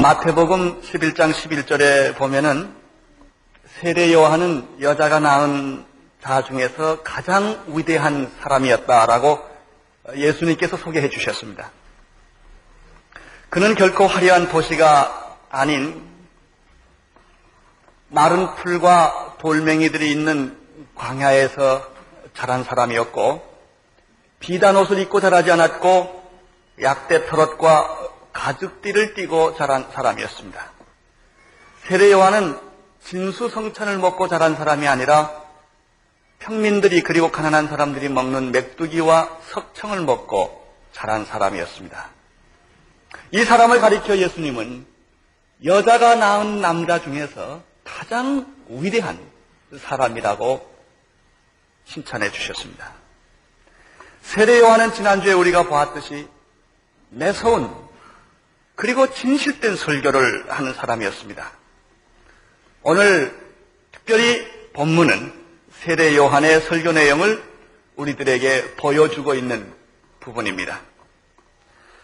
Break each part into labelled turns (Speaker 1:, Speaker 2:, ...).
Speaker 1: 마태복음 11장 11절에 보면은 세례 요한은 여자가 낳은 자 중에서 가장 위대한 사람이었다라고 예수님께서 소개해 주셨습니다. 그는 결코 화려한 도시가 아닌 마른 풀과 돌멩이들이 있는 광야에서 자란 사람이었고, 비단 옷을 입고 자라지 않았고 약대 털옷과 가죽띠를 띠고 자란 사람이었습니다. 세례 요한은 진수성찬을 먹고 자란 사람이 아니라 평민들이 그리고 가난한 사람들이 먹는 메뚜기와 석청을 먹고 자란 사람이었습니다. 이 사람을 가리켜 예수님은 여자가 낳은 남자 중에서 가장 위대한 사람이라고 칭찬해 주셨습니다. 세례 요한은 지난주에 우리가 보았듯이 매서운 그리고 진실된 설교를 하는 사람이었습니다. 오늘 특별히 본문은 세례 요한의 설교 내용을 우리들에게 보여주고 있는 부분입니다.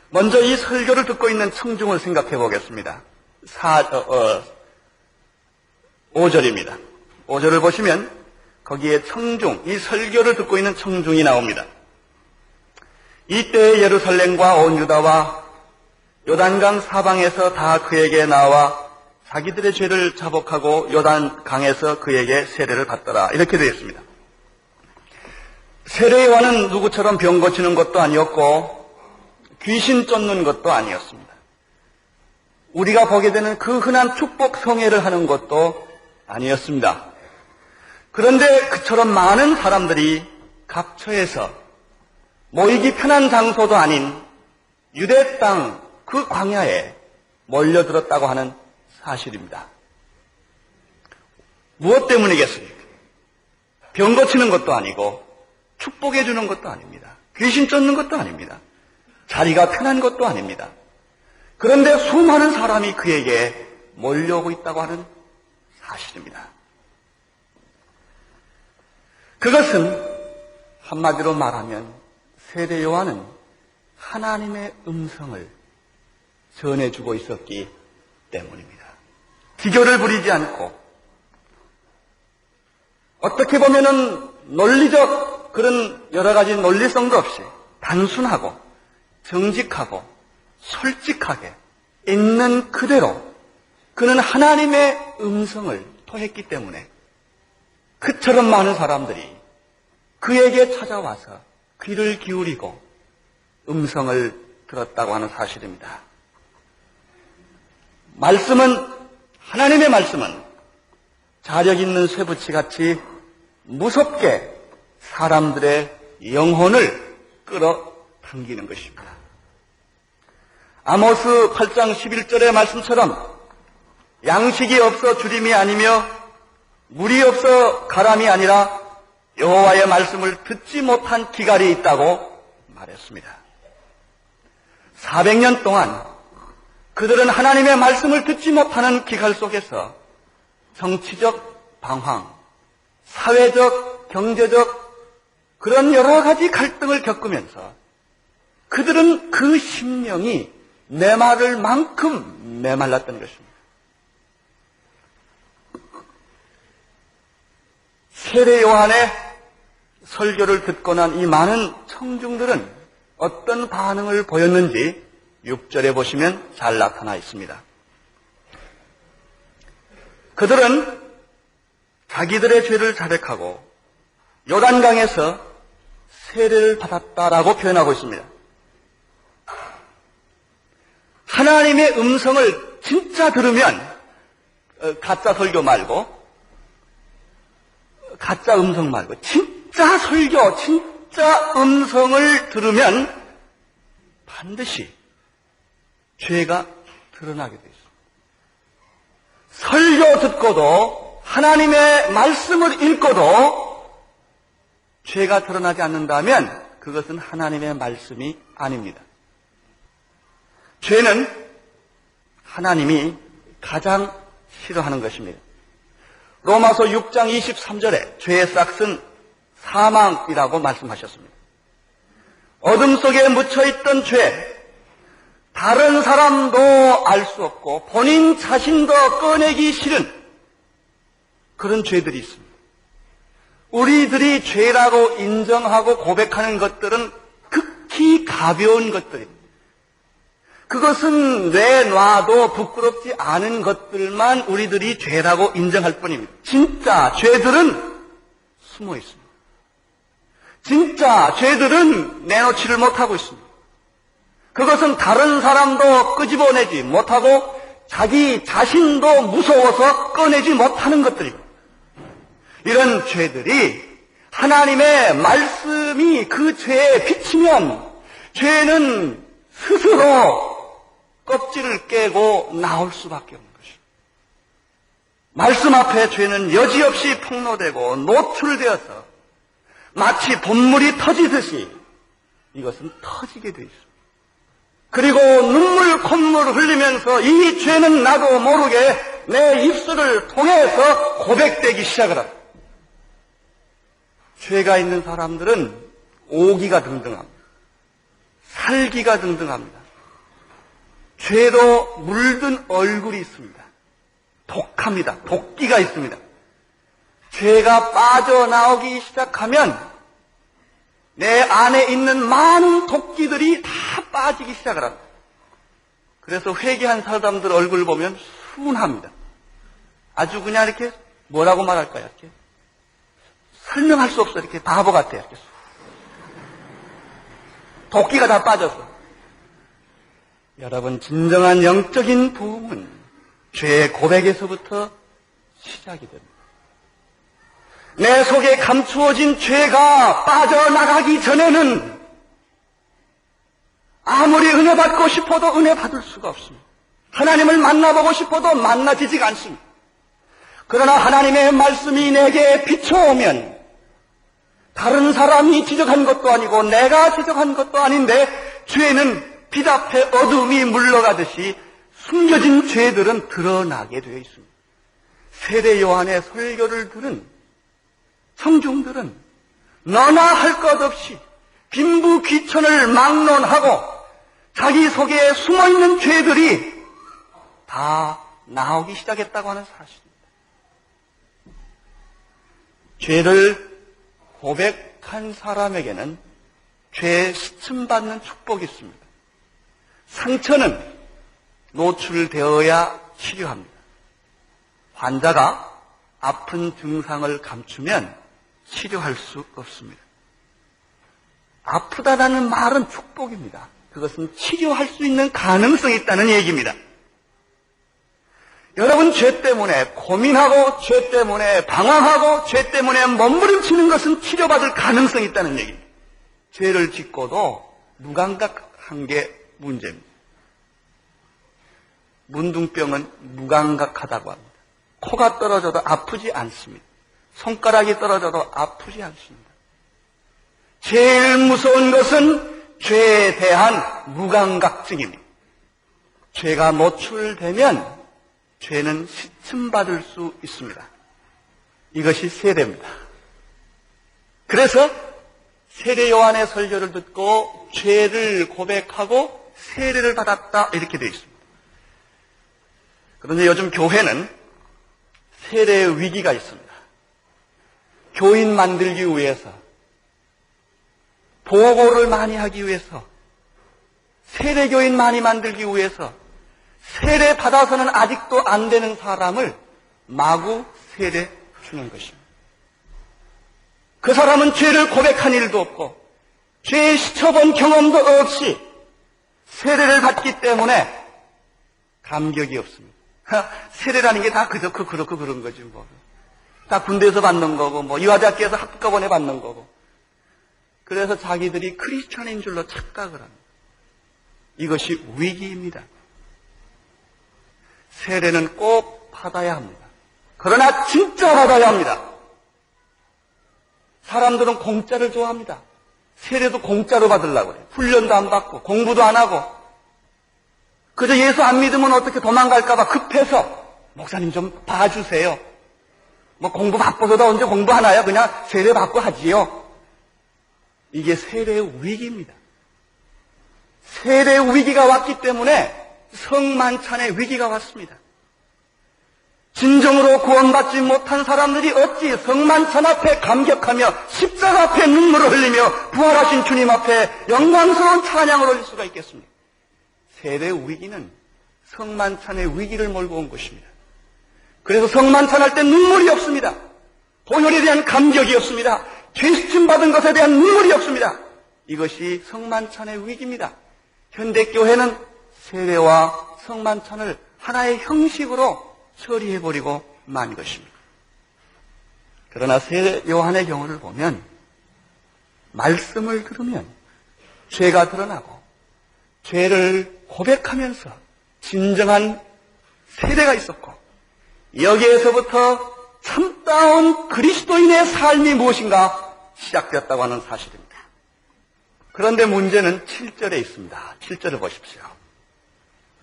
Speaker 1: 먼저 이 설교를 듣고 있는 청중을 생각해 보겠습니다. 5절입니다. 5절을 보시면 거기에 청중, 이 설교를 듣고 있는 청중이 나옵니다. 이때 예루살렘과 온 유다와 요단강 사방에서 다 그에게 나와 자기들의 죄를 자복하고 요단강에서 그에게 세례를 받더라. 이렇게 되어 있습니다. 세례 요한은 누구처럼 병 고치는 것도 아니었고 귀신 쫓는 것도 아니었습니다. 우리가 보게 되는 그 흔한 축복 성회를 하는 것도 아니었습니다. 그런데 그처럼 많은 사람들이 각처에서 모이기 편한 장소도 아닌 유대 땅 그 광야에 몰려들었다고 하는 사실입니다. 무엇 때문이겠습니까? 병 고치는 것도 아니고 축복해 주는 것도 아닙니다. 귀신 쫓는 것도 아닙니다. 자리가 편한 것도 아닙니다. 그런데 수많은 사람이 그에게 몰려오고 있다고 하는 사실입니다. 그것은 한마디로 말하면 세례 요한은 하나님의 음성을 전해주고 있었기 때문입니다. 기교를 부리지 않고 어떻게 보면은 논리적 그런 여러 가지 논리성도 없이 단순하고 정직하고 솔직하게 있는 그대로 그는 하나님의 음성을 토했기 때문에 그처럼 많은 사람들이 그에게 찾아와서 귀를 기울이고 음성을 들었다고 하는 사실입니다. 하나님의 말씀은 자력 있는 쇠붙이같이 무섭게 사람들의 영혼을 끌어당기는 것입니다. 아모스 8장 11절의 말씀처럼 양식이 없어 주림이 아니며 물이 없어 가람이 아니라 여호와의 말씀을 듣지 못한 기갈이 있다고 말했습니다. 400년 동안 그들은 하나님의 말씀을 듣지 못하는 기갈 속에서 정치적 방황, 사회적, 경제적 그런 여러 가지 갈등을 겪으면서 그들은 그 심령이 메마를 만큼 메말랐던 것입니다. 세례 요한의 설교를 듣고 난 이 많은 청중들은 어떤 반응을 보였는지 6절에 보시면 잘 나타나 있습니다. 그들은 자기들의 죄를 자백하고 요단강에서 세례를 받았다라고 표현하고 있습니다. 하나님의 음성을 진짜 들으면 가짜 설교 말고 가짜 음성 말고 진짜 설교, 진짜 음성을 들으면 반드시 죄가 드러나게 되어 있습니다. 설교 듣고도 하나님의 말씀을 읽고도 죄가 드러나지 않는다면 그것은 하나님의 말씀이 아닙니다. 죄는 하나님이 가장 싫어하는 것입니다. 로마서 6장 23절에 죄의 싹은 사망이라고 말씀하셨습니다. 어둠 속에 묻혀있던 죄, 다 다른 사람도 알 수 없고 본인 자신도 꺼내기 싫은 그런 죄들이 있습니다. 우리들이 죄라고 인정하고 고백하는 것들은 극히 가벼운 것들입니다. 그것은 내놔도 부끄럽지 않은 것들만 우리들이 죄라고 인정할 뿐입니다. 진짜 죄들은 숨어 있습니다. 진짜 죄들은 내놓지를 못하고 있습니다. 그것은 다른 사람도 끄집어내지 못하고 자기 자신도 무서워서 꺼내지 못하는 것들입니다. 이런 죄들이 하나님의 말씀이 그 죄에 비치면 죄는 스스로 껍질을 깨고 나올 수밖에 없는 것입니다. 말씀 앞에 죄는 여지없이 폭로되고 노출되어서 마치 본물이 터지듯이 이것은 터지게 되어 있습니다. 그리고 눈물 콧물 흘리면서 이 죄는 나도 모르게 내 입술을 통해서 고백되기 시작을 합니다. 죄가 있는 사람들은 오기가 등등합니다. 살기가 등등합니다. 죄로 물든 얼굴이 있습니다. 독합니다. 독기가 있습니다. 죄가 빠져나오기 시작하면 내 안에 있는 많은 독기들이 다 빠지기 시작을 합니다. 그래서 회개한 사람들 얼굴 보면 순합니다. 아주 그냥 이렇게 뭐라고 말할까요? 이렇게 설명할 수 없어. 이렇게 바보 같아요. 이렇게 독기가 다 빠져서. 여러분, 진정한 영적인 부흥은 죄의 고백에서부터 시작이 됩니다. 내 속에 감추어진 죄가 빠져나가기 전에는 아무리 은혜 받고 싶어도 은혜 받을 수가 없습니다. 하나님을 만나보고 싶어도 만나지지가 않습니다. 그러나 하나님의 말씀이 내게 비춰오면 다른 사람이 지적한 것도 아니고 내가 지적한 것도 아닌데 죄는 빛 앞에 어둠이 물러가듯이 숨겨진 죄들은 드러나게 되어 있습니다. 세례 요한의 설교를 들은 청중들은 너나 할 것 없이 빈부귀천을 막론하고 자기 속에 숨어있는 죄들이 다 나오기 시작했다고 하는 사실입니다. 죄를 고백한 사람에게는 죄 씻음받는 축복이 있습니다. 상처는 노출되어야 치료합니다. 환자가 아픈 증상을 감추면 치료할 수 없습니다. 아프다라는 말은 축복입니다. 그것은 치료할 수 있는 가능성이 있다는 얘기입니다. 여러분, 죄 때문에 고민하고 죄 때문에 방황하고 죄 때문에 몸부림치는 것은 치료받을 가능성이 있다는 얘기입니다. 죄를 짓고도 무감각한 게 문제입니다. 문둥병은 무감각하다고 합니다. 코가 떨어져도 아프지 않습니다. 손가락이 떨어져도 아프지 않습니다. 제일 무서운 것은 죄에 대한 무감각증입니다. 죄가 노출되면 죄는 씻음받을 수 있습니다. 이것이 세례입니다. 그래서 세례 요한의 설교를 듣고 죄를 고백하고 세례를 받았다 이렇게 되어 있습니다. 그런데 요즘 교회는 세례의 위기가 있습니다. 교인 만들기 위해서, 보고를 많이 하기 위해서, 세례교인 많이 만들기 위해서 세례 받아서는 아직도 안 되는 사람을 마구 세례 주는 것입니다. 그 사람은 죄를 고백한 일도 없고 죄에 시쳐본 경험도 없이 세례를 받기 때문에 감격이 없습니다. 세례라는 게 다 그렇고 그런 거지 뭐. 다 군대에서 받는 거고 뭐 유아대학교에서 한꺼번에 받는 거고. 그래서 자기들이 크리스천인 줄로 착각을 합니다. 이것이 위기입니다. 세례는 꼭 받아야 합니다. 그러나 진짜 받아야 합니다. 사람들은 공짜를 좋아합니다. 세례도 공짜로 받으려고 그래요. 훈련도 안 받고 공부도 안 하고 그저 예수 안 믿으면 어떻게 도망갈까 봐 급해서 목사님 좀 봐주세요. 뭐 공부 바빠서도 언제 공부하나요? 그냥 세례 받고 하지요. 이게 세례의 위기입니다. 세대 위기가 왔기 때문에 성만찬의 위기가 왔습니다. 진정으로 구원받지 못한 사람들이 어찌 성만찬 앞에 감격하며 십자가 앞에 눈물을 흘리며 부활하신 주님 앞에 영광스러운 찬양을 올릴 수가 있겠습니까? 세대 위기는 성만찬의 위기를 몰고 온 것입니다. 그래서 성만찬할 때 눈물이 없습니다. 보혈에 대한 감격이 없습니다. 죄수침 받은 것에 대한 눈물이 없습니다. 이것이 성만찬의 위기입니다. 현대교회는 세례와 성만찬을 하나의 형식으로 처리해버리고 만 것입니다. 그러나 세례 요한의 경우를 보면 말씀을 들으면 죄가 드러나고 죄를 고백하면서 진정한 세례가 있었고 여기에서부터 참다운 그리스도인의 삶이 무엇인가 시작되었다고 하는 사실입니다. 그런데 문제는 7절에 있습니다. 7절을 보십시오.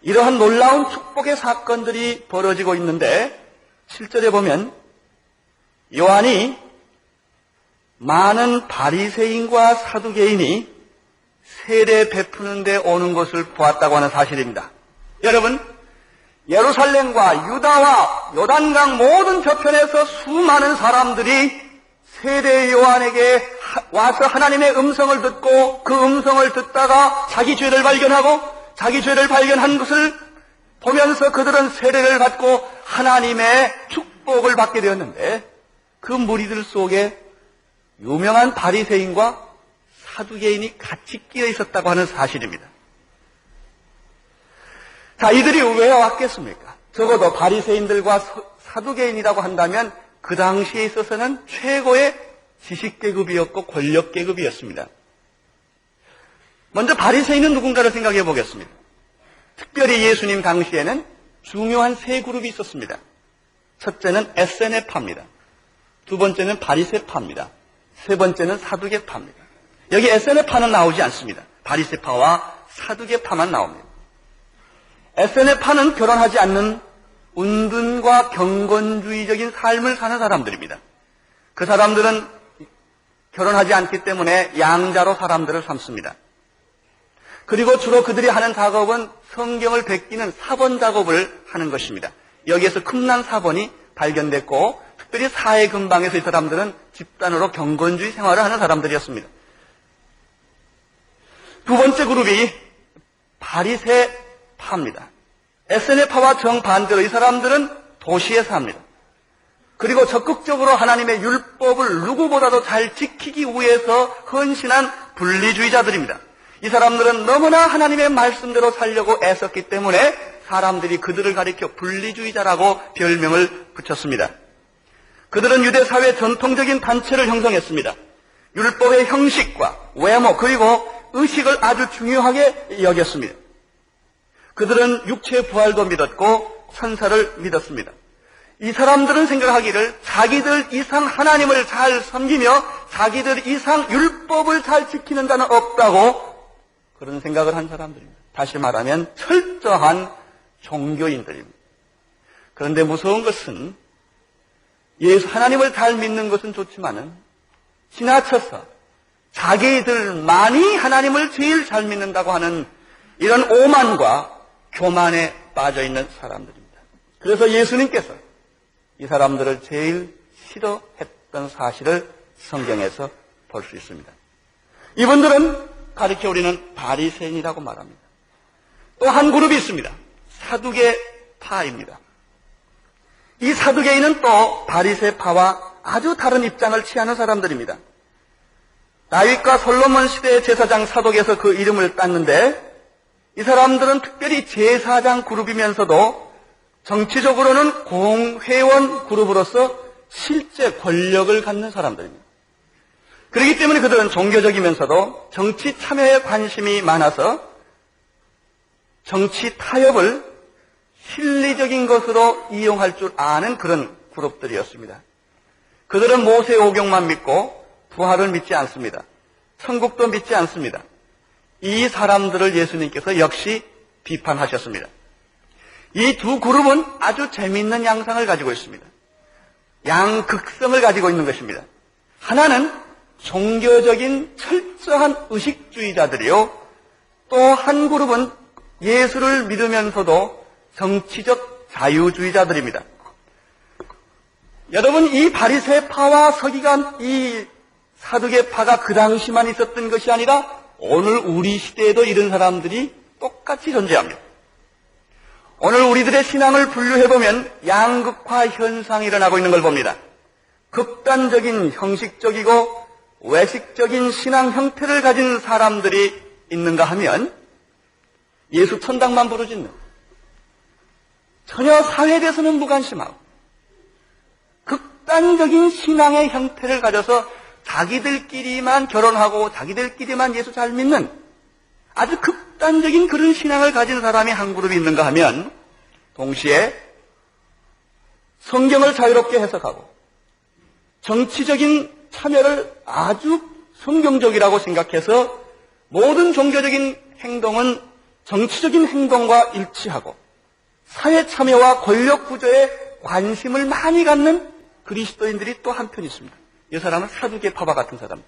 Speaker 1: 이러한 놀라운 축복의 사건들이 벌어지고 있는데 7절에 보면 요한이 많은 바리새인과 사두개인이 세례 베푸는 데 오는 것을 보았다고 하는 사실입니다. 여러분, 예루살렘과 유다와 요단강 모든 저편에서 수많은 사람들이 세례 요한에게 와서 하나님의 음성을 듣고 그 음성을 듣다가 자기 죄를 발견하고 자기 죄를 발견한 것을 보면서 그들은 세례를 받고 하나님의 축복을 받게 되었는데 그 무리들 속에 유명한 바리새인과 사두개인이 같이 끼어 있었다고 하는 사실입니다. 자, 이들이 왜 왔겠습니까? 적어도 바리새인들과 사두개인이라고 한다면 그 당시에 있어서는 최고의 지식계급이었고 권력계급이었습니다. 먼저 바리새인은 누군가를 생각해 보겠습니다. 특별히 예수님 당시에는 중요한 세 그룹이 있었습니다. 첫째는 에세네파입니다. 두 번째는 바리새파입니다. 세 번째는 사두개파입니다. 여기 에세네파는 나오지 않습니다. 바리새파와 사두개파만 나옵니다. 에세네파는 결혼하지 않는 운둔과 경건주의적인 삶을 사는 사람들입니다. 그 사람들은 결혼하지 않기 때문에 양자로 사람들을 삼습니다. 그리고 주로 그들이 하는 작업은 성경을 베끼는 사본 작업을 하는 것입니다. 여기에서 금난 사본이 발견됐고 특별히 사회 근방에서 이 사람들은 집단으로 경건주의 생활을 하는 사람들이었습니다. 두 번째 그룹이 바리새파입니다. 에세네파와 정반대로 이 사람들은 도시에 삽니다. 그리고 적극적으로 하나님의 율법을 누구보다도 잘 지키기 위해서 헌신한 분리주의자들입니다. 이 사람들은 너무나 하나님의 말씀대로 살려고 애썼기 때문에 사람들이 그들을 가리켜 분리주의자라고 별명을 붙였습니다. 그들은 유대사회 전통적인 단체를 형성했습니다. 율법의 형식과 외모 그리고 의식을 아주 중요하게 여겼습니다. 그들은 육체의 부활도 믿었고 천사를 믿었습니다. 이 사람들은 생각하기를 자기들 이상 하나님을 잘 섬기며 자기들 이상 율법을 잘 지키는 자는 없다고 그런 생각을 한 사람들입니다. 다시 말하면 철저한 종교인들입니다. 그런데 무서운 것은 하나님을 잘 믿는 것은 좋지만은 지나쳐서 자기들만이 하나님을 제일 잘 믿는다고 하는 이런 오만과 교만에 빠져 있는 사람들입니다. 그래서 예수님께서 이 사람들을 제일 싫어했던 사실을 성경에서 볼 수 있습니다. 이분들은 가리켜 우리는 바리새인이라고 말합니다. 또 한 그룹이 있습니다. 사두개파입니다. 이 사두개인은 또 바리새파와 아주 다른 입장을 취하는 사람들입니다. 다윗과 솔로몬 시대의 제사장 사독에서 그 이름을 땄는데 이 사람들은 특별히 제사장 그룹이면서도 정치적으로는 공회원 그룹으로서 실제 권력을 갖는 사람들입니다. 그렇기 때문에 그들은 종교적이면서도 정치 참여에 관심이 많아서 정치 타협을 실리적인 것으로 이용할 줄 아는 그런 그룹들이었습니다. 그들은 모세 오경만 믿고 부활을 믿지 않습니다. 천국도 믿지 않습니다. 이 사람들을 예수님께서 역시 비판하셨습니다. 이 두 그룹은 아주 재미있는 양상을 가지고 있습니다. 양극성을 가지고 있는 것입니다. 하나는 종교적인 철저한 의식주의자들이요. 또 한 그룹은 예수를 믿으면서도 정치적 자유주의자들입니다. 여러분, 이 바리새파와 서기관, 이 사두개파가 그 당시만 있었던 것이 아니라 오늘 우리 시대에도 이런 사람들이 똑같이 존재합니다. 오늘 우리들의 신앙을 분류해보면 양극화 현상이 일어나고 있는 걸 봅니다. 극단적인 형식적이고 외식적인 신앙 형태를 가진 사람들이 있는가 하면 예수 천당만 부르짖는, 전혀 사회에 대해서는 무관심하고 극단적인 신앙의 형태를 가져서 자기들끼리만 결혼하고 자기들끼리만 예수 잘 믿는 아주 극단적인 그런 신앙을 가진 사람이 한 그룹이 있는가 하면 동시에 성경을 자유롭게 해석하고 정치적인 참여를 아주 성경적이라고 생각해서 모든 종교적인 행동은 정치적인 행동과 일치하고 사회 참여와 권력 구조에 관심을 많이 갖는 그리스도인들이 또 한편 있습니다. 이 사람은 사두개파와 같은 사람.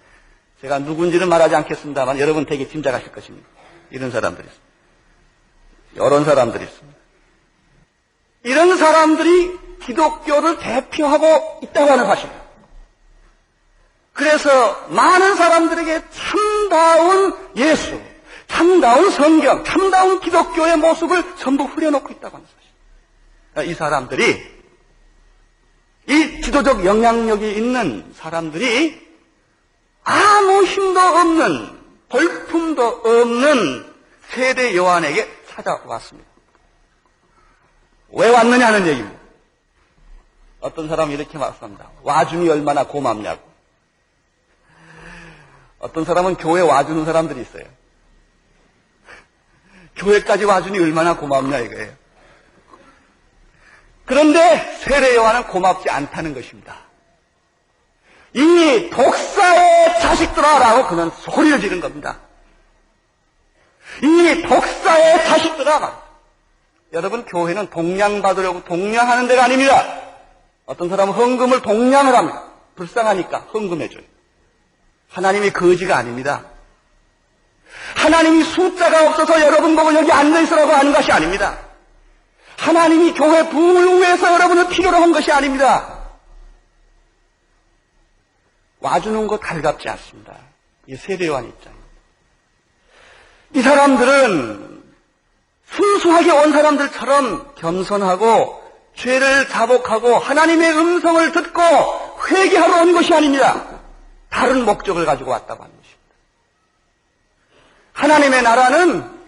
Speaker 1: 제가 누군지는 말하지 않겠습니다만 여러분 되게 짐작하실 것입니다. 이런 사람들이 있습니다. 이런 사람들이 있습니다. 이런 사람들이 기독교를 대표하고 있다고 하는 사실입니다. 그래서 많은 사람들에게 참다운 예수, 참다운 성경, 참다운 기독교의 모습을 전부 흐려놓고 있다고 하는 사실. 이 사람들이, 이 지도적 영향력이 있는 사람들이 아무 힘도 없는, 볼품도 없는 세대 요한에게 찾아왔습니다. 왜 왔느냐 하는 얘기입니다. 어떤 사람이 이렇게 말씀합니다. 와주니 얼마나 고맙냐고. 어떤 사람은 교회 와주는 사람들이 있어요. 교회까지 와주니 얼마나 고맙냐 이거예요. 그런데 세례 요한은 고맙지 않다는 것입니다. 이 독사의 자식들아라고 그는 소리를 지른 겁니다. 이 독사의 자식들아. 여러분, 교회는 동량받으려고 동량하는 데가 아닙니다. 어떤 사람은 헌금을 동량을 합니다. 불쌍하니까 헌금해줘요. 하나님이 거지가 아닙니다. 하나님이 숫자가 없어서 여러분 보고 여기 앉아있으라고 하는 것이 아닙니다. 하나님이 교회 부흥을 위해서 여러분을 필요로 한 것이 아닙니다. 와주는 거 달갑지 않습니다. 이 세례요한 입장입니다. 이 사람들은 순수하게 온 사람들처럼 겸손하고 죄를 자복하고 하나님의 음성을 듣고 회개하러 온 것이 아닙니다. 다른 목적을 가지고 왔다고 하는 것입니다. 하나님의 나라는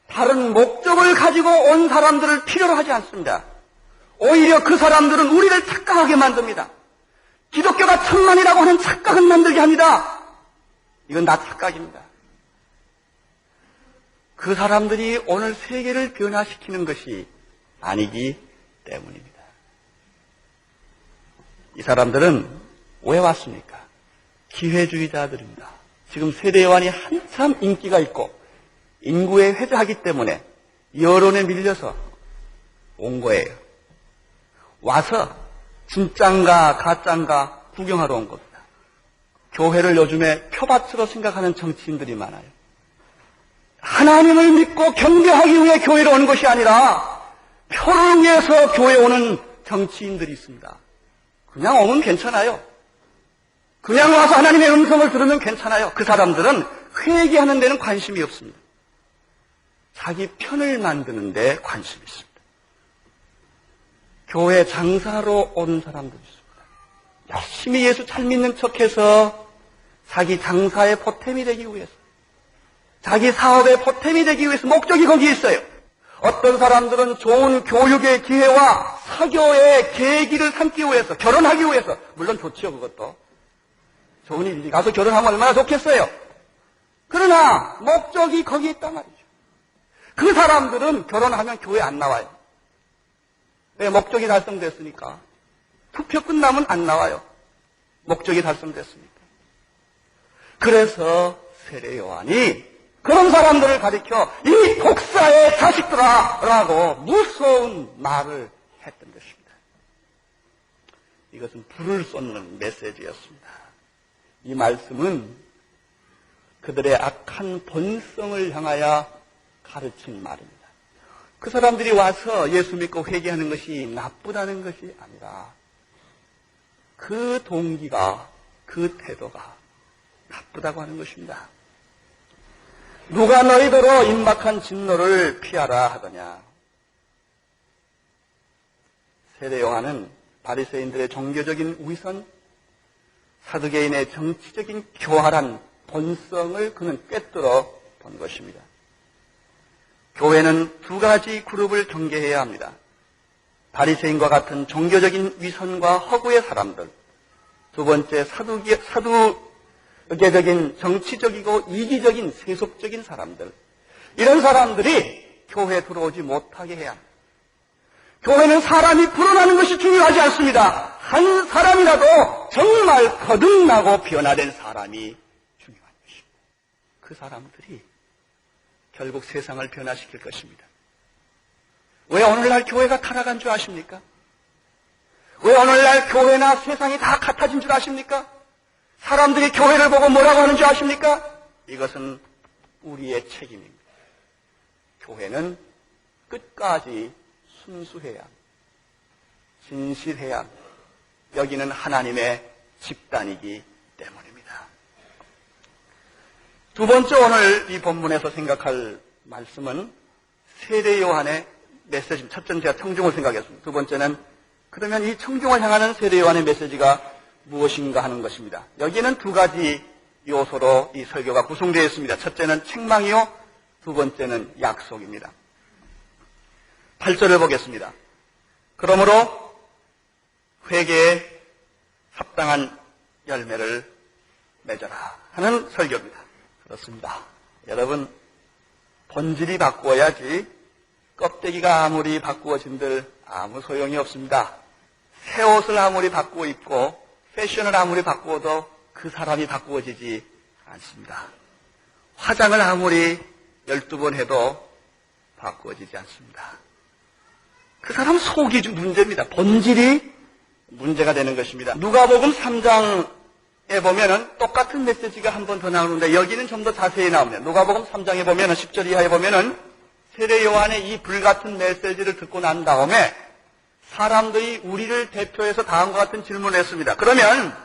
Speaker 1: 다른 목적을 가지고 온 사람들을 필요로 하지 않습니다. 오히려 그 사람들은 우리를 착각하게 만듭니다. 기독교가 천만이라고 하는 착각을 만들게 합니다. 이건 나 착각입니다. 그 사람들이 오늘 세계를 변화시키는 것이 아니기 때문입니다. 이 사람들은 왜 왔습니까? 기회주의자들입니다. 지금 세례 요한이 한참 인기가 있고 인구에 회자하기 때문에 여론에 밀려서 온 거예요. 와서 진짠가 가짠가 구경하러 온 겁니다. 교회를 요즘에 표밭으로 생각하는 정치인들이 많아요. 하나님을 믿고 경배하기 위해 교회로 오는 것이 아니라 표를 위해서 교회에 오는 정치인들이 있습니다. 그냥 오면 괜찮아요. 그냥 와서 하나님의 음성을 들으면 괜찮아요. 그 사람들은 회개하는 데는 관심이 없습니다. 자기 편을 만드는 데 관심이 있습니다. 교회 장사로 오는 사람도 있습니다. 열심히 예수 잘 믿는 척해서 자기 장사의 보탬이 되기 위해서, 자기 사업의 보탬이 되기 위해서 목적이 거기에 있어요. 어떤 사람들은 좋은 교육의 기회와 사교의 계기를 삼기 위해서, 결혼하기 위해서, 물론 좋지요, 그것도. 좋은 일이지. 가서 결혼하면 얼마나 좋겠어요. 그러나 목적이 거기에 있단 말이죠. 그 사람들은 결혼하면 교회 안 나와요. 왜? 목적이 달성됐으니까. 투표 끝나면 안 나와요. 목적이 달성됐으니까. 그래서 세례 요한이 그런 사람들을 가리켜 이 독사의 자식들아라고 무서운 말을 했던 것입니다. 이것은 불을 쏟는 메시지였습니다. 이 말씀은 그들의 악한 본성을 향하여 가르친 말입니다. 그 사람들이 와서 예수 믿고 회개하는 것이 나쁘다는 것이 아니라 그 동기가, 그 태도가 나쁘다고 하는 것입니다. 누가 너희더러 임박한 진노를 피하라 하더냐. 세례 요한은 바리새인들의 종교적인 위선, 사두개인의 정치적인 교활한 본성을 그는 꿰뚫어 본 것입니다. 교회는 두 가지 그룹을 경계해야 합니다. 바리새인과 같은 종교적인 위선과 허구의 사람들, 두 번째 사두개적인 정치적이고 이기적인 세속적인 사람들, 이런 사람들이 교회에 들어오지 못하게 해야 합니다. 교회는 사람이 불어나는 것이 중요하지 않습니다. 한 사람이라도 정말 거듭나고 변화된 사람이 중요한 것입니다. 그 사람들이 결국 세상을 변화시킬 것입니다. 왜 오늘날 교회가 타락한 줄 아십니까? 왜 오늘날 교회나 세상이 다 같아진 줄 아십니까? 사람들이 교회를 보고 뭐라고 하는 줄 아십니까? 이것은 우리의 책임입니다. 교회는 끝까지 순수해야 합니다. 진실해야 합니다. 여기는 하나님의 집단이기 때문입니다. 두 번째 오늘 이 본문에서 생각할 말씀은 세례 요한의 메시지입니다. 첫째는 제가 청중을 생각했습니다. 두 번째는 그러면 이 청중을 향하는 세례 요한의 메시지가 무엇인가 하는 것입니다. 여기는 두 가지 요소로 이 설교가 구성되어 있습니다. 첫째는 책망이요, 두 번째는 약속입니다. 8절을 보겠습니다. 그러므로 회개에 합당한 열매를 맺어라 하는 설교입니다. 그렇습니다. 여러분, 본질이 바꾸어야지 껍데기가 아무리 바꾸어진들 아무 소용이 없습니다. 새 옷을 아무리 바꾸어 입고 패션을 아무리 바꾸어도 그 사람이 바꾸어지지 않습니다. 화장을 아무리 12번 해도 바꾸어지지 않습니다. 그 사람 속이 문제입니다. 본질이 문제가 되는 것입니다. 누가복음 3장에 보면은 똑같은 메시지가 한 번 더 나오는데 여기는 좀 더 자세히 나옵니다. 누가복음 3장에 보면은 10절 이하에 보면은 세례 요한의 이 불같은 메시지를 듣고 난 다음에 사람들이 우리를 대표해서 다음과 같은 질문을 했습니다. 그러면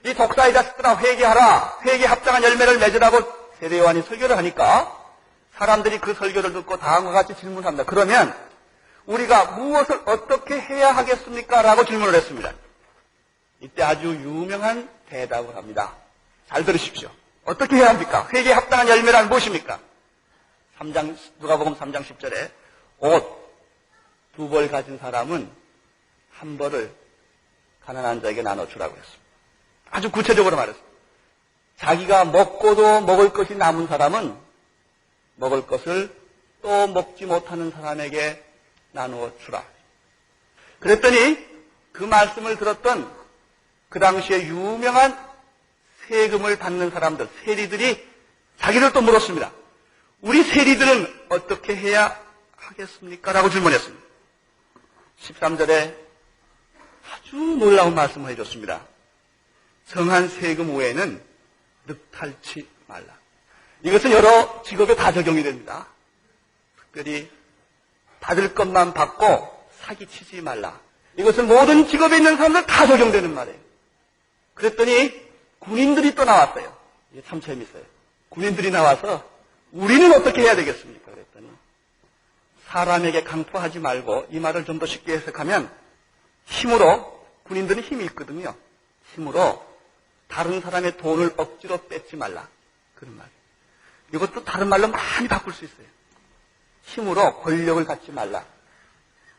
Speaker 1: 이 독사의 자식들아 회개하라, 회개 합당한 열매를 맺으라고 세례 요한이 설교를 하니까 사람들이 그 설교를 듣고 다음과 같이 질문합니다. 그러면 우리가 무엇을 어떻게 해야 하겠습니까? 라고 질문을 했습니다. 이때 아주 유명한 대답을 합니다. 잘 들으십시오. 어떻게 해야 합니까? 회개에 합당한 열매란 무엇입니까? 누가복음 3장 10절에 옷 2벌 가진 사람은 한 벌을 가난한 자에게 나눠주라고 했습니다. 아주 구체적으로 말했습니다. 자기가 먹고도 먹을 것이 남은 사람은 먹을 것을 또 먹지 못하는 사람에게 나누어 주라. 그랬더니 그 말씀을 들었던 그 당시에 유명한 세금을 받는 사람들, 세리들이 자기를 또 물었습니다. 우리 세리들은 어떻게 해야 하겠습니까? 라고 질문했습니다. 13절에 아주 놀라운 말씀을 해줬습니다. 정한 세금 외에는 늑탈치 말라. 이것은 여러 직업에 다 적용이 됩니다. 특별히 받을 것만 받고 사기치지 말라. 이것은 모든 직업에 있는 사람들 다 적용되는 말이에요. 그랬더니 군인들이 또 나왔어요. 이게 참 재밌어요. 군인들이 나와서 우리는 어떻게 해야 되겠습니까? 그랬더니 사람에게 강포하지 말고, 이 말을 좀 더 쉽게 해석하면 힘으로, 군인들은 힘이 있거든요. 힘으로 다른 사람의 돈을 억지로 뺏지 말라. 그런 말이에요. 이것도 다른 말로 많이 바꿀 수 있어요. 힘으로 권력을 갖지 말라.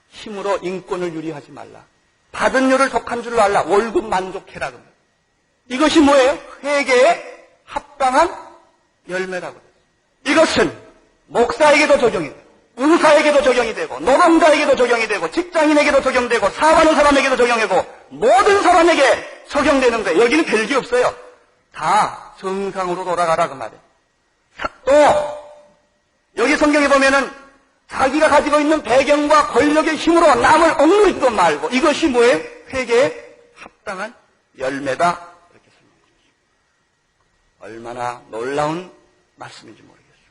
Speaker 1: 힘으로 인권을 유리하지 말라. 받은 일을 독한 줄로 알라. 월급 만족해라. 이것이 뭐예요? 회개에 합당한 열매라고 해요. 이것은 목사에게도 적용이 돼요. 의사에게도 적용이 되고, 노동자에게도 적용이 되고, 직장인에게도 적용되고, 사업하는 사람에게도 적용되고, 모든 사람에게 적용되는 거예요. 여기는 별게 없어요. 다 정상으로 돌아가라 그 말이에요. 또 여기 성경에 보면은 자기가 가지고 있는 배경과 권력의 힘으로 남을 억누르지도 말고, 이것이 뭐예요? 회개에 합당한 열매다. 이렇게 설명해 주십니다. 얼마나 놀라운 말씀인지 모르겠습니다.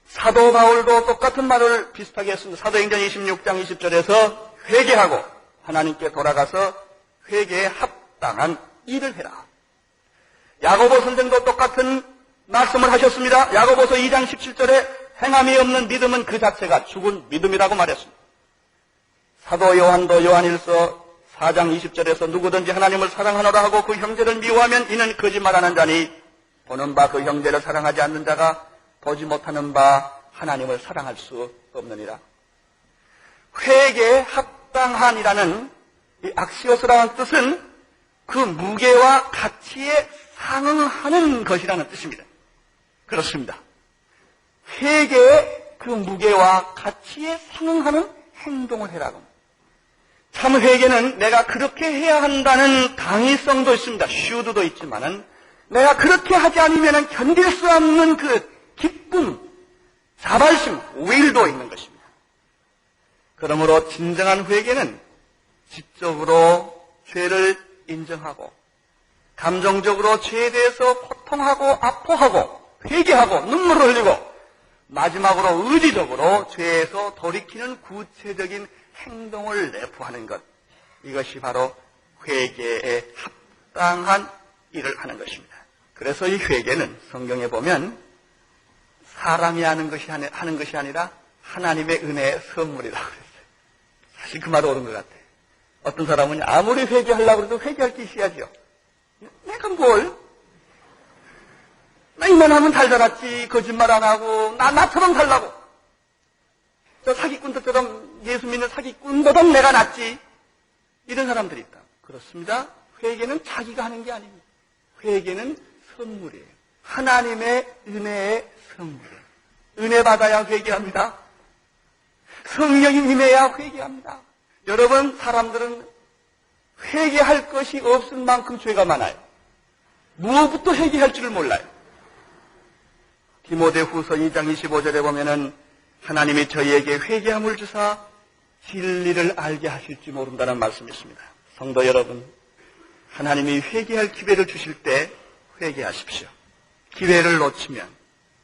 Speaker 1: 사도 바울도 똑같은 말을 비슷하게 했습니다. 사도행전 26장 20절에서 회개하고 하나님께 돌아가서 회개에 합당한 일을 해라. 야고보 선생도 똑같은 말씀을 하셨습니다. 야고보서 2장 17절에 행함이 없는 믿음은 그 자체가 죽은 믿음이라고 말했습니다. 사도 요한도 요한일서 4장 20절에서 누구든지 하나님을 사랑하노라 하고 그 형제를 미워하면 이는 거짓말하는 자니 보는 바 그 형제를 사랑하지 않는 자가 보지 못하는 바 하나님을 사랑할 수 없느니라. 회개에 합당한이라는 이 악시오스라는 뜻은 그 무게와 가치에 상응하는 것이라는 뜻입니다. 그렇습니다. 회개의 그 무게와 가치에 상응하는 행동을 해라고. 참 회개는 내가 그렇게 해야 한다는 강의성도 있습니다. 슈드도 있지만은 내가 그렇게 하지 않으면 견딜 수 없는 그 기쁨, 자발심, will도 있는 것입니다. 그러므로 진정한 회개는 지적으로 죄를 인정하고 감정적으로 죄에 대해서 고통하고 아파하고 회개하고 눈물을 흘리고 마지막으로 의지적으로 죄에서 돌이키는 구체적인 행동을 내포하는 것. 이것이 바로 회개에 합당한 일을 하는 것입니다. 그래서 이 회개는 성경에 보면 사람이 하는 것이 아니라 하나님의 은혜의 선물이라고 그랬어요. 사실 그 말이 옳은 것 같아요. 어떤 사람은 아무리 회개하려고 해도 회개할 게 있어야죠. 내가 뭘? 나 이만하면 잘 자랐지. 거짓말 안 하고 나처럼 살라고. 저 사기꾼들처럼 예수 믿는 사기꾼보다 내가 낫지. 이런 사람들이 있다. 그렇습니다. 회개는 자기가 하는 게 아닙니다. 회개는 선물이에요. 하나님의 은혜의 선물이에요. 은혜 받아야 회개합니다. 성령이 임해야 회개합니다. 여러분, 사람들은 회개할 것이 없을 만큼 죄가 많아요. 무엇부터 회개할 줄을 몰라요. 디모데후서 2장 25절에 보면은 하나님이 저희에게 회개함을 주사 진리를 알게 하실지 모른다는 말씀이 있습니다. 성도 여러분, 하나님이 회개할 기회를 주실 때 회개하십시오. 기회를 놓치면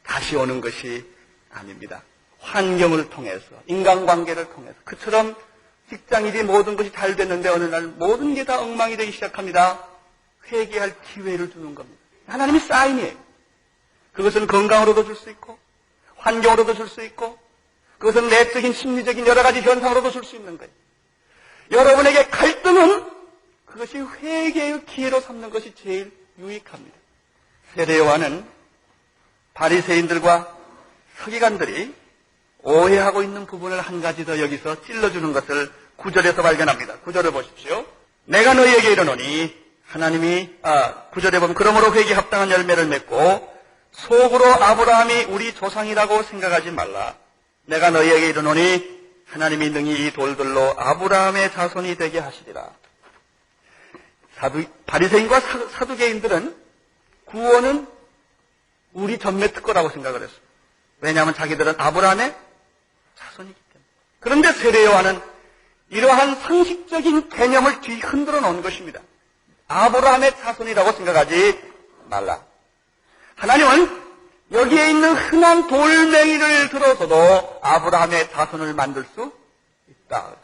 Speaker 1: 다시 오는 것이 아닙니다. 환경을 통해서, 인간관계를 통해서, 그처럼 직장일이 모든 것이 잘 됐는데 어느 날 모든 게 다 엉망이 되기 시작합니다. 회개할 기회를 주는 겁니다. 하나님이 사인이에요. 그것은 건강으로도 줄 수 있고 환경으로도 줄 수 있고 그것은 내적인 심리적인 여러 가지 현상으로도 줄 수 있는 거예요. 여러분에게 갈등은 그것이 회개의 기회로 삼는 것이 제일 유익합니다. 세례 요한은 바리새인들과 서기관들이 오해하고 있는 부분을 한 가지 더 여기서 찔러주는 것을 9절에서 발견합니다. 9절을 보십시오. 내가 너희에게 이르노니 하나님이 9절에 보면 그러므로 회개에 합당한 열매를 맺고 속으로 아브라함이 우리 조상이라고 생각하지 말라. 내가 너희에게 이르노니 하나님이 능히 이 돌들로 아브라함의 자손이 되게 하시리라. 바리새인과 사두개인들은 구원은 우리 전매 특권이라고 생각을 했습니다. 왜냐하면 자기들은 아브라함의 자손이기 때문에. 그런데 세례 요한은 이러한 상식적인 개념을 뒤흔들어 놓은 것입니다. 아브라함의 자손이라고 생각하지 말라. 하나님은 여기에 있는 흔한 돌멩이를 들어서도 아브라함의 자손을 만들 수 있다.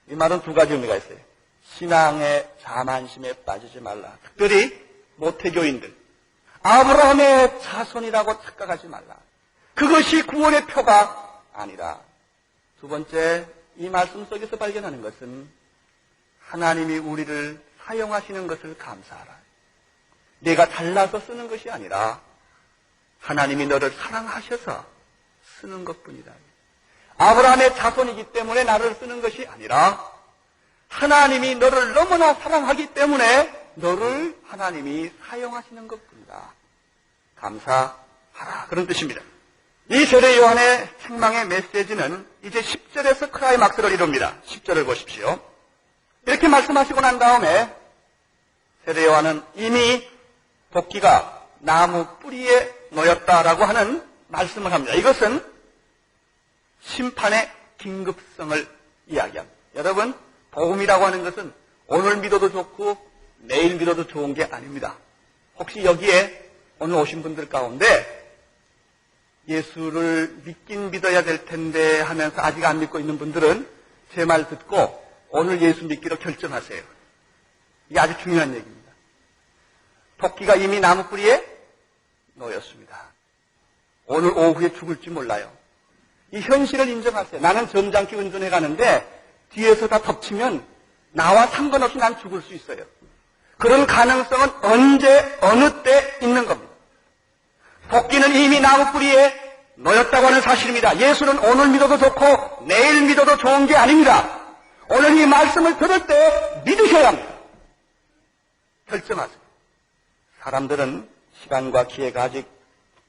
Speaker 1: 이 말은 두 가지 의미가 있어요. 신앙의 자만심에 빠지지 말라. 특별히 모태교인들. 아브라함의 자손이라고 착각하지 말라. 그것이 구원의 표가 아니라. 두 번째, 이 말씀 속에서 발견하는 것은 하나님이 우리를 사용하시는 것을 감사하라. 내가 잘나서 쓰는 것이 아니라 하나님이 너를 사랑하셔서 쓰는 것뿐이다. 아브라함의 자손이기 때문에 나를 쓰는 것이 아니라 하나님이 너를 너무나 사랑하기 때문에 너를 하나님이 사용하시는 것뿐이다. 감사하라. 그런 뜻입니다. 이 세례 요한의 책망의 메시지는 이제 10절에서 클라이막스를 이룹니다. 10절을 보십시오. 이렇게 말씀하시고 난 다음에 세례 요한은 이미 도끼가 나무 뿌리에 놓였다라고 하는 말씀을 합니다. 이것은 심판의 긴급성을 이야기합니다. 여러분, 복음이라고 하는 것은 오늘 믿어도 좋고 내일 믿어도 좋은 게 아닙니다. 혹시 여기에 오늘 오신 분들 가운데 예수를 믿긴 믿어야 될 텐데 하면서 아직 안 믿고 있는 분들은 제 말 듣고 오늘 예수 믿기로 결정하세요. 이게 아주 중요한 얘기입니다. 토끼가 이미 나무 뿌리에 놓였습니다. 오늘 오후에 죽을지 몰라요. 이 현실을 인정하세요. 나는 점잖게 운전해 가는데 뒤에서 다 덮치면 나와 상관없이 난 죽을 수 있어요. 그런 가능성은 언제 어느 때 있는 겁니다. 토끼는 이미 나무 뿌리에 놓였다고 하는 사실입니다. 예수는 오늘 믿어도 좋고 내일 믿어도 좋은 게 아닙니다. 오늘 이 말씀을 들을 때 믿으셔야 합니다. 결정하세요. 사람들은 시간과 기회가 아직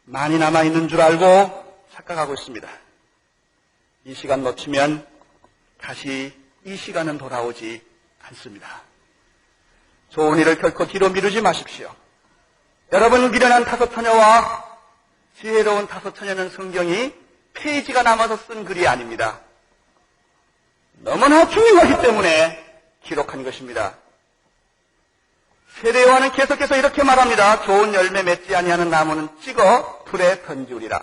Speaker 1: 많이 남아있는 줄 알고 착각하고 있습니다. 이 시간 놓치면 다시 이 시간은 돌아오지 않습니다. 좋은 일을 결코 뒤로 미루지 마십시오. 여러분 미련한 다섯 처녀와 지혜로운 다섯 처녀는 성경이 페이지가 남아서 쓴 글이 아닙니다. 너무나 중요하기 때문에 기록한 것입니다. 세례요한은 계속해서 이렇게 말합니다. 좋은 열매 맺지 아니하는 나무는 찍어 불에 던지우리라.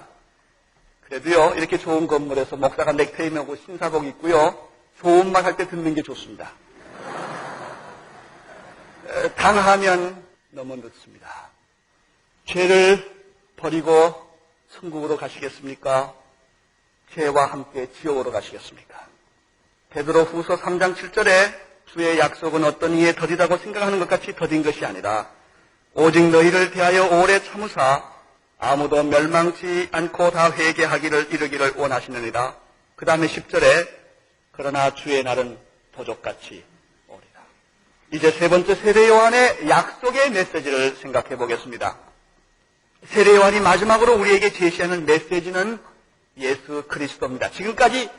Speaker 1: 그래도요, 이렇게 좋은 건물에서 목사가 넥타이 메고 신사복 입고요, 좋은 말 할 때 듣는 게 좋습니다. 당하면 너무 늦습니다. 죄를 버리고 천국으로 가시겠습니까? 죄와 함께 지옥으로 가시겠습니까? 베드로 후서 3장 7절에 주의 약속은 어떤 이에 더디다고 생각하는 것 같이 더딘 것이 아니라 오직 너희를 대하여 오래 참으사 아무도 멸망치 않고 다 회개하기를 이르기를 원하시느니라. 그 다음에 10절에 그러나 주의 날은 도적같이 오리라. 이제 세 번째 세례요한의 약속의 메시지를 생각해 보겠습니다. 세례요한이 마지막으로 우리에게 제시하는 메시지는 예수 그리스도입니다. 지금까지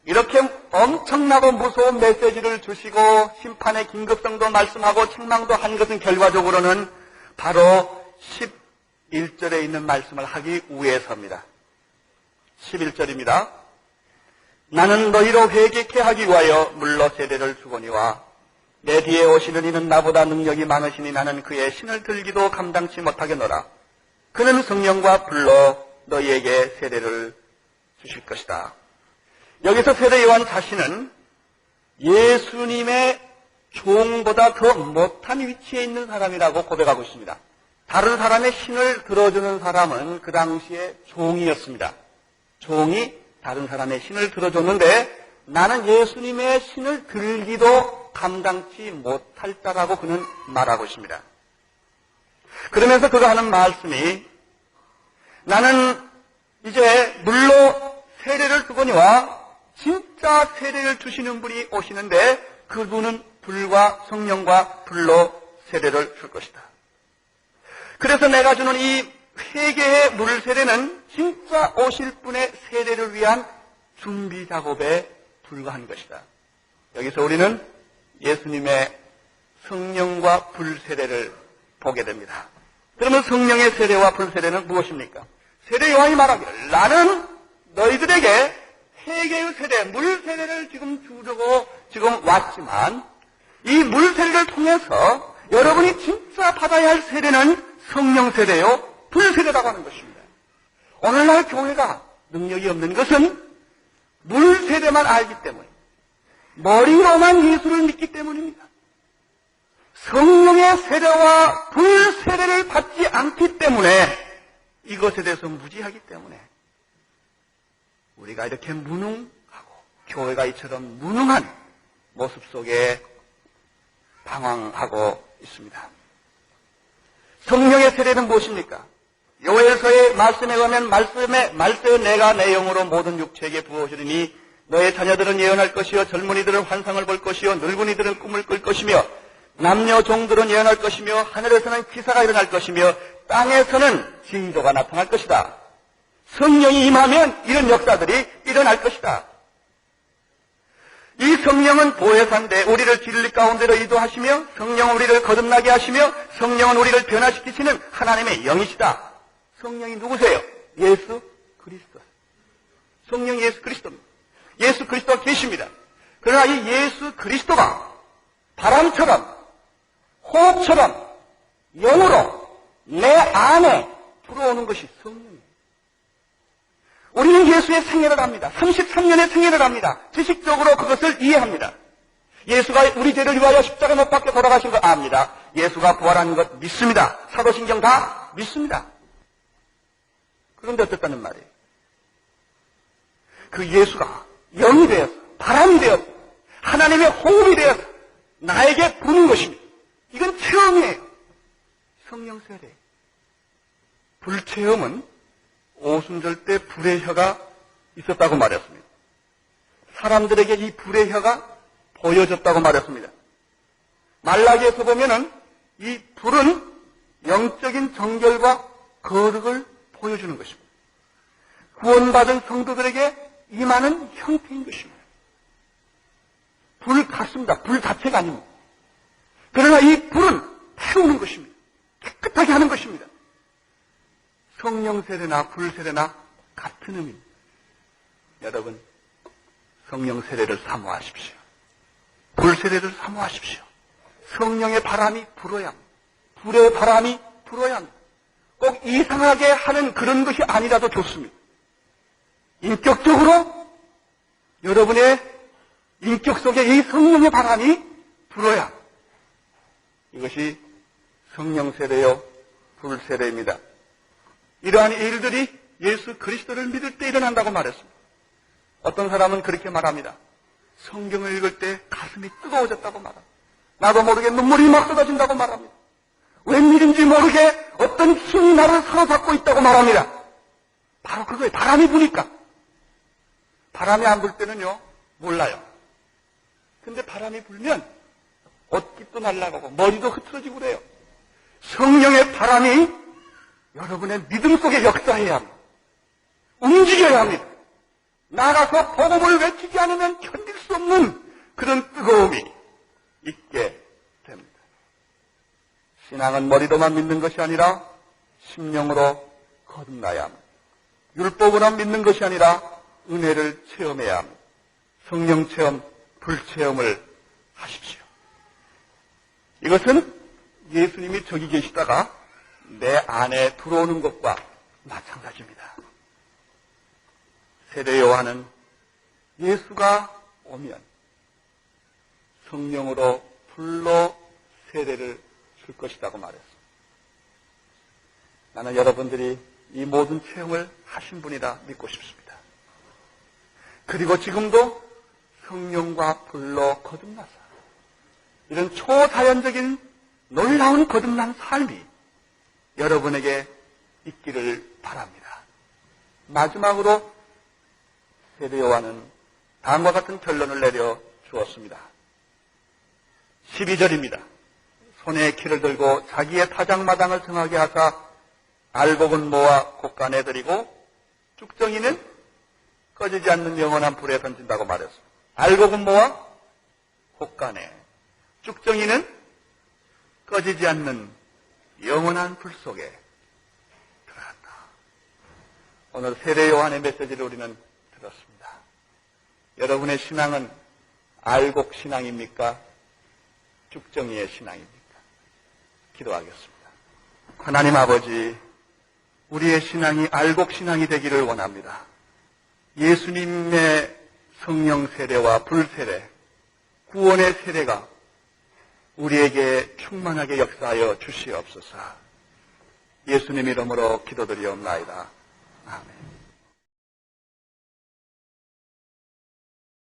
Speaker 1: 이렇게 엄청나고 무서운 메시지를 주시고 심판의 긴급성도 말씀하고 책망도 한 것은 결과적으로는 바로 11절에 있는 말씀을 하기 위해서입니다. 11절입니다. 나는 너희로 회개케 하기 위하여 물로 세례를 주거니와 내 뒤에 오시는 이는 나보다 능력이 많으시니 나는 그의 신을 들기도 감당치 못하겠노라. 그는 성령과 불로 너희에게 세례를 주실 것이다. 여기서 세례 요한 자신은 예수님의 종보다 더 못한 위치에 있는 사람이라고 고백하고 있습니다. 다른 사람의 신을 들어주는 사람은 그 당시에 종이었습니다. 종이 다른 사람의 신을 들어줬는데 나는 예수님의 신을 들기도 감당치 못할 자라고 그는 말하고 있습니다. 그러면서 그가 하는 말씀이 나는 이제 물로 세례를 주거니와 진짜 세례를 주시는 분이 오시는데 그분은 불과 성령과 불로 세례를 줄 것이다. 그래서 내가 주는 이 회개의 물 세례는 진짜 오실 분의 세례를 위한 준비 작업에 불과한 것이다. 여기서 우리는 예수님의 성령과 불 세례를 보게 됩니다. 그러면 성령의 세례와 불 세례는 무엇입니까? 세례 요한이 말하기를 나는 너희들에게 회개의 세례, 물 세례를 지금 주려고 지금 왔지만 이 물 세례를 통해서 여러분이 진짜 받아야 할 세례는 성령 세례요, 불 세례라고 하는 것입니다. 오늘날 교회가 능력이 없는 것은 물 세례만 알기 때문에 머리로만 예수를 믿기 때문입니다. 성령의 세례와 불 세례를 받지 않기 때문에 이것에 대해서 무지하기 때문에 우리가 이렇게 무능하고 교회가 이처럼 무능한 모습 속에 방황하고 있습니다. 성령의 세례는 무엇입니까? 요엘서의 말씀에 가면 말씀에 내가 내 영으로 모든 육체에게 부어주리니 너의 자녀들은 예언할 것이요 젊은이들은 환상을 볼 것이요 늙은이들은 꿈을 꿀 것이며 남녀 종들은 예언할 것이며 하늘에서는 기사가 일어날 것이며 땅에서는 징조가 나타날 것이다. 성령이 임하면 이런 역사들이 일어날 것이다. 이 성령은 보혜사인데 우리를 진리 가운데로 인도하시며 성령은 우리를 거듭나게 하시며 성령은 우리를 변화시키시는 하나님의 영이시다. 성령이 누구세요? 예수 그리스도. 성령 예수 그리스도입니다. 예수 그리스도가 계십니다. 그러나 이 예수 그리스도가 바람처럼 호흡처럼 영으로 내 안에 들어오는 것이 성령이에요. 우리는 예수의 생애를 압니다. 33년의 생애를 압니다. 지식적으로 그것을 이해합니다. 예수가 우리 죄를 위하여 십자가 못 박혀 돌아가신 거 압니다. 예수가 부활한 것 믿습니다. 사도신경 다 믿습니다. 그런데 어떻다는 말이에요? 그 예수가 영이 되어서, 바람이 되어서, 하나님의 호흡이 되어서 나에게 부는 것입니다. 이건 체험이에요. 성령 세례. 불체험은 오순절 때 불의 혀가 있었다고 말했습니다. 사람들에게 이 불의 혀가 보여졌다고 말했습니다. 말라기에서 보면은 이 불은 영적인 정결과 거룩을 보여주는 것입니다. 구원받은 성도들에게 임하는 형태인 것입니다. 불 같습니다. 불 자체가 아닙니다. 그러나 이 불은 태우는 것입니다. 깨끗하게 하는 것입니다. 성령 세례나 불 세례나 같은 의미입니다. 여러분, 성령 세례를 사모하십시오. 불 세례를 사모하십시오. 성령의 바람이 불어야 합니다. 불의 바람이 불어야 합니다. 꼭 이상하게 하는 그런 것이 아니라도 좋습니다. 인격적으로 여러분의 인격 속에 이 성령의 바람이 불어야 합니다. 이것이 성령 세례요, 불 세례입니다. 이러한 일들이 예수 그리스도를 믿을 때 일어난다고 말했습니다. 어떤 사람은 그렇게 말합니다. 성경을 읽을 때 가슴이 뜨거워졌다고 말합니다. 나도 모르게 눈물이 막 쏟아진다고 말합니다. 웬일인지 모르게 어떤 힘이 나를 사로잡고 있다고 말합니다. 바로 그거예요. 바람이 부니까. 바람이 안 불 때는요, 몰라요. 근데 바람이 불면 옷깃도 날아가고 머리도 흐트러지고 그래요. 성령의 바람이 여러분의 믿음 속에 역사해야 합니다. 움직여야 합니다. 나가서 복음을 외치지 않으면 견딜 수 없는 그런 뜨거움이 있게 됩니다. 신앙은 머리로만 믿는 것이 아니라 심령으로 거듭나야 합니다. 율법으로 믿는 것이 아니라 은혜를 체험해야 합니다. 성령 체험, 불 체험을 하십시오. 이것은 예수님이 저기 계시다가 내 안에 들어오는 것과 마찬가지입니다. 세례 요한은 예수가 오면 성령으로 불로 세례를 줄 것이라고 말했습니다. 나는 여러분들이 이 모든 체험을 하신 분이라 믿고 싶습니다. 그리고 지금도 성령과 불로 거듭나서 이런 초자연적인 놀라운 거듭난 삶이 여러분에게 있기를 바랍니다. 마지막으로 세례 요한은 다음과 같은 결론을 내려 주었습니다. 12절입니다. 손에 키를 들고 자기의 타작마당을 정하게 하사 알곡은 모아 곳간에 들이고 쭉정이는 꺼지지 않는 영원한 불에 던진다고 말했습니다. 알곡은 모아 곳간에, 쭉정이는 꺼지지 않는 영원한 불 속에 들어간다. 오늘 세례 요한의 메시지를 우리는 들었습니다. 여러분의 신앙은 알곡 신앙입니까? 쭉정이의 신앙입니까? 기도하겠습니다. 하나님 아버지, 우리의 신앙이 알곡 신앙이 되기를 원합니다. 예수님의 성령 세례와 불 세례, 구원의 세례가 우리에게 충만하게 역사하여 주시옵소서. 예수님 이름으로 기도드리옵나이다. 아멘.